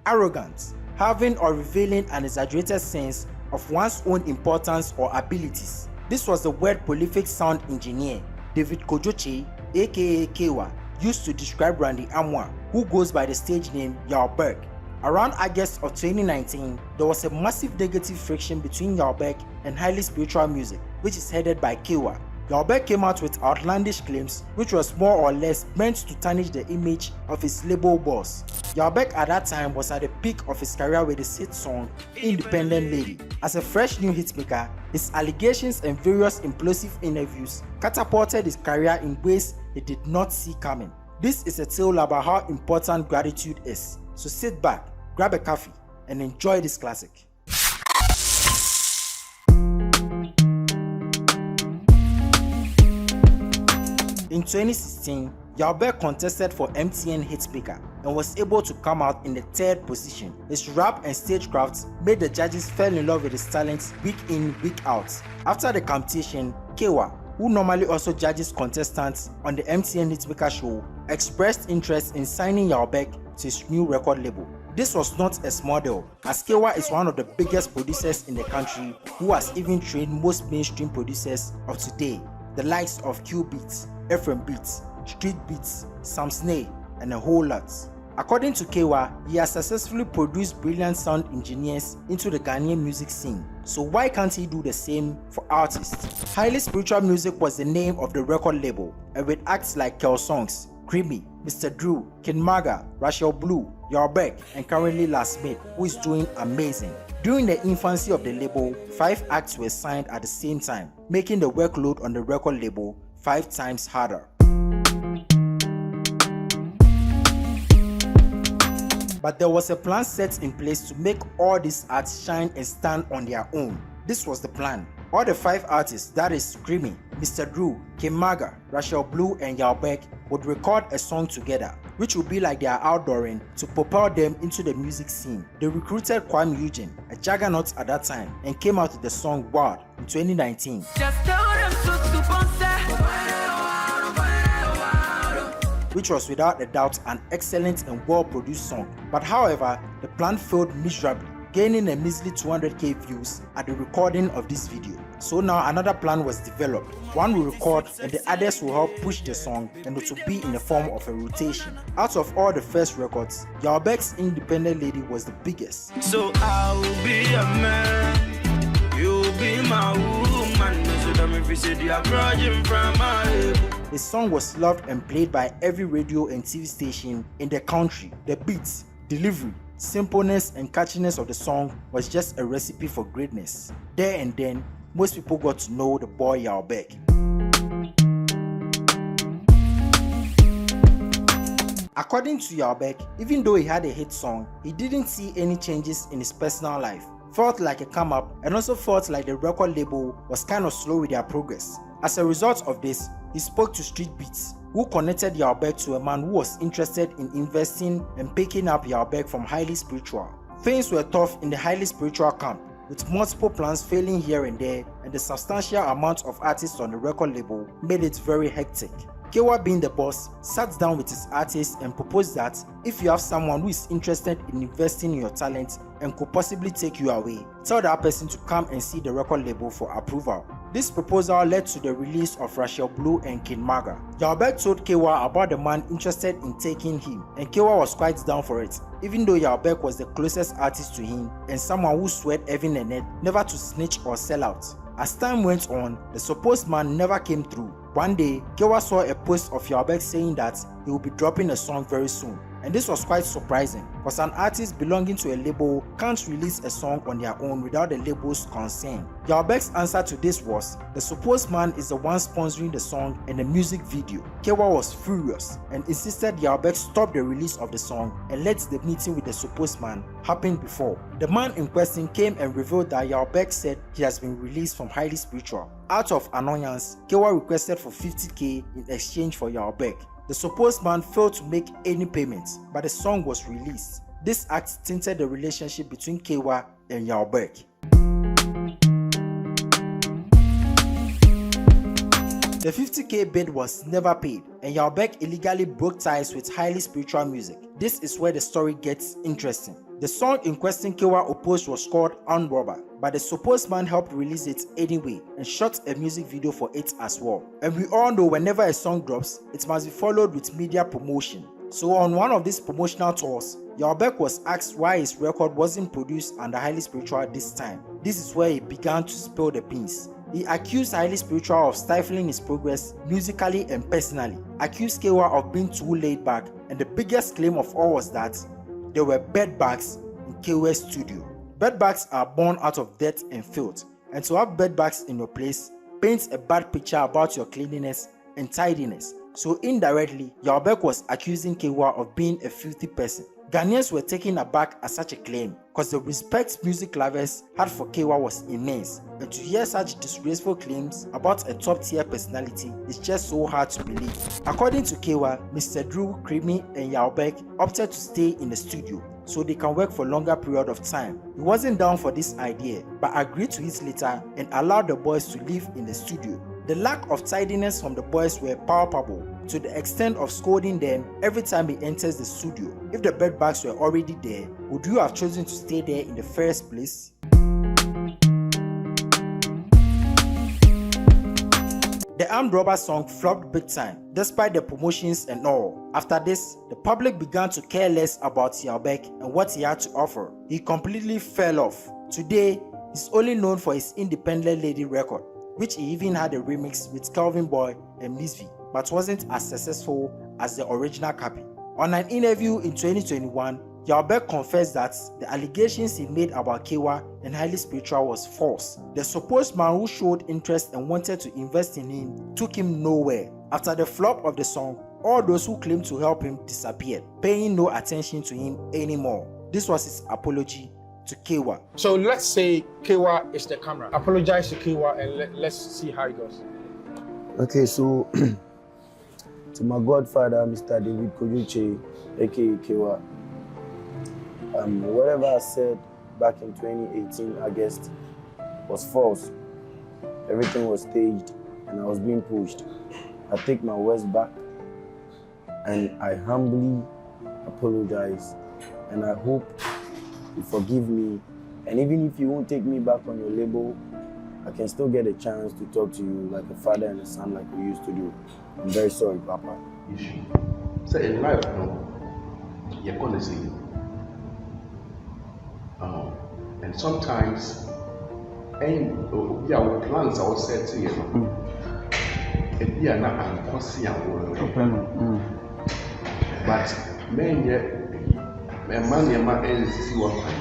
arrogant, having or revealing an exaggerated sense of one's own importance or abilities. This was the word prolific sound engineer David Kojoche, aka Kewa, used to describe Randy Amwa, who goes by the stage name YAW BERK. Around August of 2019, there was a massive negative friction between YAW BERK and highly spiritual music, which is headed by Kewa. YAW BERK came out with outlandish claims, which was more or less meant to tarnish the image of his label boss. YAW BERK at that time was at the peak of his career with his hit song Independent Lady. As a fresh new hitmaker, his allegations and various implosive interviews catapulted his career in ways he did not see coming. This is a tale about how important gratitude is. So sit back, grab a coffee, and enjoy this classic. In 2016, YAW BERK contested for MTN Hitmaker and was able to come out in the 3rd position. His rap and stagecraft made the judges fall in love with his talents week in, week out. After the competition, Kewa, who normally also judges contestants on the MTN Hitmaker show, expressed interest in signing YAW BERK to his new record label. This was not a small deal, as Kewa is one of the biggest producers in the country who has even trained most mainstream producers of today, the likes of Q Beats, FM Beats, Street Beats, Sam Snare, and a whole lot. According to Kewa, he has successfully produced brilliant sound engineers into the Ghanaian music scene. So why can't he do the same for artists? Highly Spiritual Music was the name of the record label, and with acts like Kel Songs, Creamy, Mr. Drew, King Maga, Rachel Blue, YAW BERK, and currently Last Smith, who is doing amazing. During the infancy of the label, 5 acts were signed at the same time, making the workload on the record label 5 times harder. But there was a plan set in place to make all these acts shine and stand on their own. This was the plan. All the 5 artists, that is Creamy, Mr. Drew, King Maga, Rachel Blue, and YAW BERK, would record a song together, which would be like their outdooring to propel them into the music scene. They recruited Kwame Eugene, a juggernaut at that time, and came out with the song WAD in 2019. Which was without a doubt an excellent and well-produced song. But however, the plan failed miserably, gaining a measly 200k views at the recording of this video. So now another plan was developed. One will record and the others will help push the song, and it will be in the form of a rotation. Out of all the first records, YAW BERK's Independent Lady was the biggest. So I will be a man, you'll be my woman, so that me fi say they are grudging from my. The song was loved and played by every radio and TV station in the country. The beats, delivery, simpleness and catchiness of the song was just a recipe for greatness. There and then, most people got to know the boy YAW BERK. According to YAW BERK, even though he had a hit song, he didn't see any changes in his personal life, felt like a come up, and also felt like the record label was kind of slow with their progress. As a result of this, he spoke to Street Beats, who connected YAW BERK to a man who was interested in investing and picking up YAW BERK from highly spiritual. Things were tough in the highly spiritual camp, with multiple plans failing here and there, and the substantial amount of artists on the record label made it very hectic. Kewa, being the boss, sat down with his artists and proposed that if you have someone who is interested in investing in your talent and could possibly take you away, tell that person to come and see the record label for approval. This proposal led to the release of Rachel Blue and King Maga. YAW BERK told Kewa about the man interested in taking him, and Kewa was quite down for it, even though YAW BERK was the closest artist to him and someone who sweat heaven and earth never to snitch or sell out. As time went on, the supposed man never came through. One day, Kewa saw a post of YAW BERK saying that he will be dropping a song very soon. And this was quite surprising, because an artist belonging to a label can't release a song on their own without the label's consent. YAW BERK's answer to this was, the supposed man is the one sponsoring the song and the music video. Kewa was furious and insisted YAW BERK stop the release of the song and let the meeting with the supposed man happen before. The man in question came and revealed that YAW BERK said he has been released from highly spiritual. Out of annoyance, Kewa requested for 50k in exchange for YAW BERK. The supposed man failed to make any payments, but the song was released. This act tainted the relationship between Kewa and YAW BERK. The 50k bid was never paid, and YAW BERK illegally broke ties with highly spiritual music. This is where the story gets interesting. The song in question Kewa opposed was called Armed Robber, but the supposed man helped release it anyway and shot a music video for it as well. And we all know whenever a song drops, it must be followed with media promotion. So on one of these promotional tours, YAW BERK was asked why his record wasn't produced under Highly Spiritual this time. This is where he began to spill the beans. He accused Highly Spiritual of stifling his progress musically and personally, accused Kewa of being too laid back, and the biggest claim of all was that there were bed bugs in Kewa's studio. Bed bugs are born out of dirt and filth, and to have bed bugs in your place paints a bad picture about your cleanliness and tidiness. So indirectly, YAW BERK was accusing Kewa of being a filthy person. Ghanaians were taken aback at such a claim because the respect music lovers had for Kewa was immense, and to hear such disgraceful claims about a top-tier personality is just so hard to believe. According to Kewa, Mr. Drew, Creamy, and YAW BERK opted to stay in the studio so they can work for a longer period of time. He wasn't down for this idea, but agreed to it later and allowed the boys to live in the studio. The lack of tidiness from the boys were palpable, to the extent of scolding them every time he enters the studio. If the bed bugs were already there, would you have chosen to stay there in the first place? The Armed Robber song flopped big time, despite the promotions and all. After this, the public began to care less about YAW BERK and what he had to offer. He completely fell off. Today, he's only known for his Independent Lady record, which he even had a remix with Calvin Boy and Miss V, but wasn't as successful as the original copy. On an interview in 2021, YAW BERK confessed that the allegations he made about Kewa and Highly Spiritual was false. The supposed man who showed interest and wanted to invest in him took him nowhere. After the flop of the song, all those who claimed to help him disappeared, paying no attention to him anymore. This was his apology to Kewa. So let's say Kewa is the camera. Apologize to Kewa and let's see how it goes. Okay, so to my godfather, Mr. David Kojuche, aka Kewa, whatever I said back in 2018 August was false. Everything was staged and I was being pushed. I take my words back and I humbly apologize, and I hope you forgive me. And even if you won't take me back on your label, I can still get a chance to talk to you like a father and a son like we used to do. I'm very sorry, Papa. You should. So in life, you're gonna see. And sometimes, our plans are set to you. If you are not but man,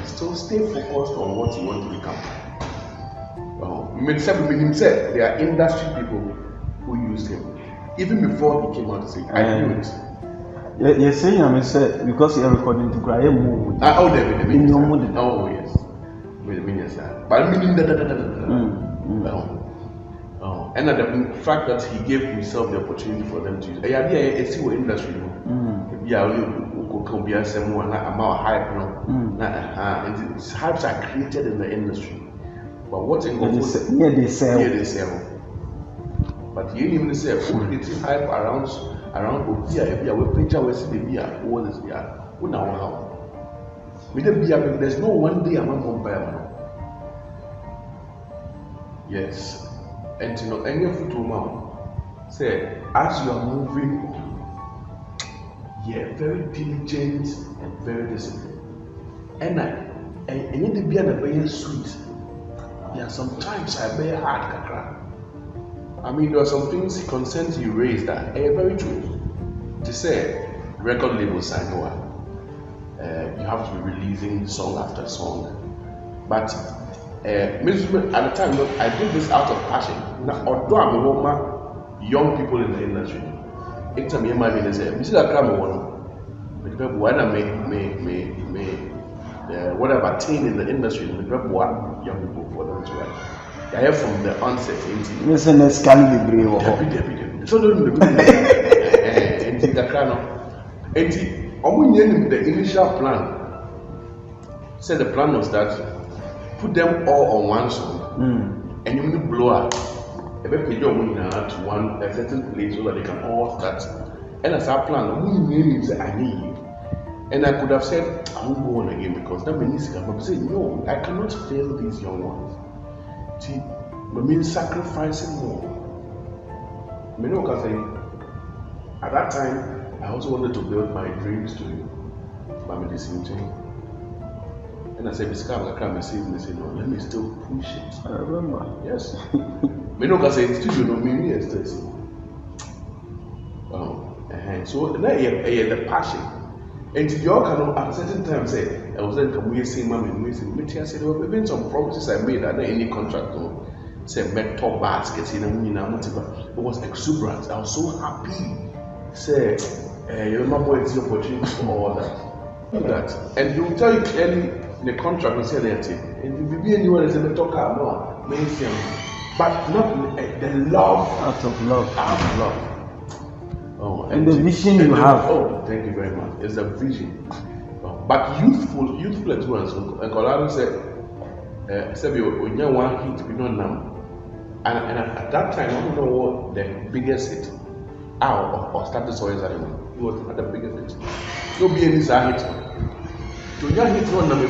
still stay focused on what you want to become. There are industry people who used him. Even before he came out to say, I knew it. You're saying, I mean, because you're recording to cry, oh, yes. But meaning and the fact that he gave himself the opportunity for them to use. It's still industry. And these hypes are created in the industry. But what in they sell. But you even say, it's hype around Obia, we picture we see the beer, what is beer? Who now how? With the beer, there's no one day I'm not compare. Yes. And you know, any foot mom say, as you are moving, very diligent and very disciplined. And you need to be a very sweet. Yeah, sometimes I very hard kakra. I mean, there are some things he consent you raised that are very true. To say record labels I know you have to be releasing song after song. But at the time, look, I did this out of passion. Now, although I'm a woman, young people in the industry, it's a me my minister say, "This is a crime one." Because when I may whatever attain in the industry, the people want young people for them to write. I have from the onset. Listen, let's can be brave. So don't the initial plan. Said the plan was that put them all on one song, and you will blow up. To a certain place so that they can all start. And as our plan, we name is I need you. And I could have said, I won't go on again because that means but I said, no, I cannot fail these young ones. See, I mean sacrificing more. I mean, at that time, I also wanted to build my dreams to my medicine too. And I said, Mr. Kama, I said, no, let me still push it. I remember. Yes. I said, still, you know, me, yes, so now you the passion. And you all can at a certain time say, I was then come here saying, Mammy, I said, there were even some promises I made under any contract. Say, met top baskets, it was exuberant. I was so happy. Say, you remember it's your opportunity for all that. Look at that. And he will tell you clearly in the contract, we say that. And if you be anyone as a talker, no, but not the love. Out of love. Out of love. Oh, and the vision you have. Oh, thank you very much. It's a vision. But youthful endurance. And Colorado said, when you one hit, we don't know. And at that time, I don't know what the biggest hit or started so is. It was at the biggest hit. No be any hit. To your hit one number,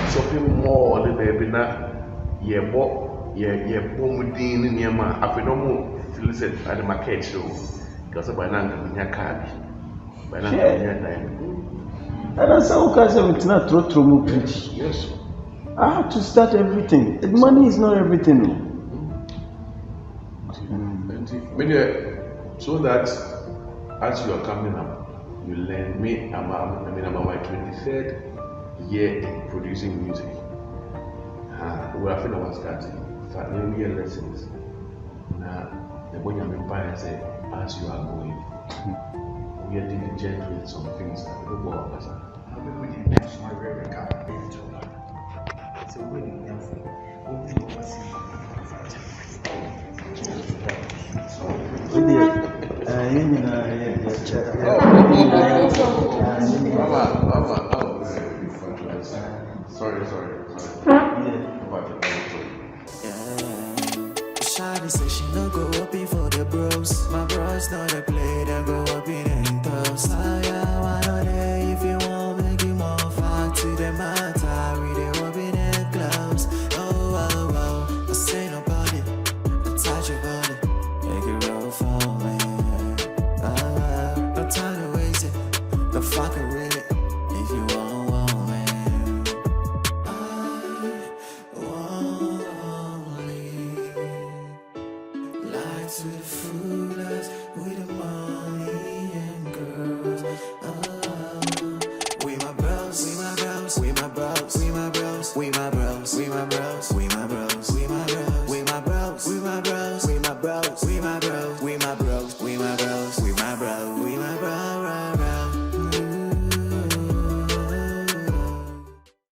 something more than the bina, ye bomb in near my afternoon, listen at the market show. Because by now, I'm card. By now, I'm and that's how it's not true. Yes. I have to start everything. Money is not everything. So that as you are coming up, you learn me. I'm on my 23rd year in producing music. We are feeling starting. 5 year lessons. Now, the boy I'm in say, as you are going, we are diligent with some things that we go up as a. We did national record card. So we did nothing. Sorry. Shawty say she no go up in for the bros. My bros know they play, they go up in and toast. Oh yeah, why not they? If you want, make you more fun to the matter. We they up in the clubs. Oh, I say nobody, I touch your body, make it roll for me. No time to waste it, no fucking with it. If you want me, I won't leave. Lights to the foolish, with the money and girls. We my bros, we my bros, we my bros, we my bros, we my bros, we my bros, we my bros, we my bros, we my bros, we my bros, we my bros, we my bros, we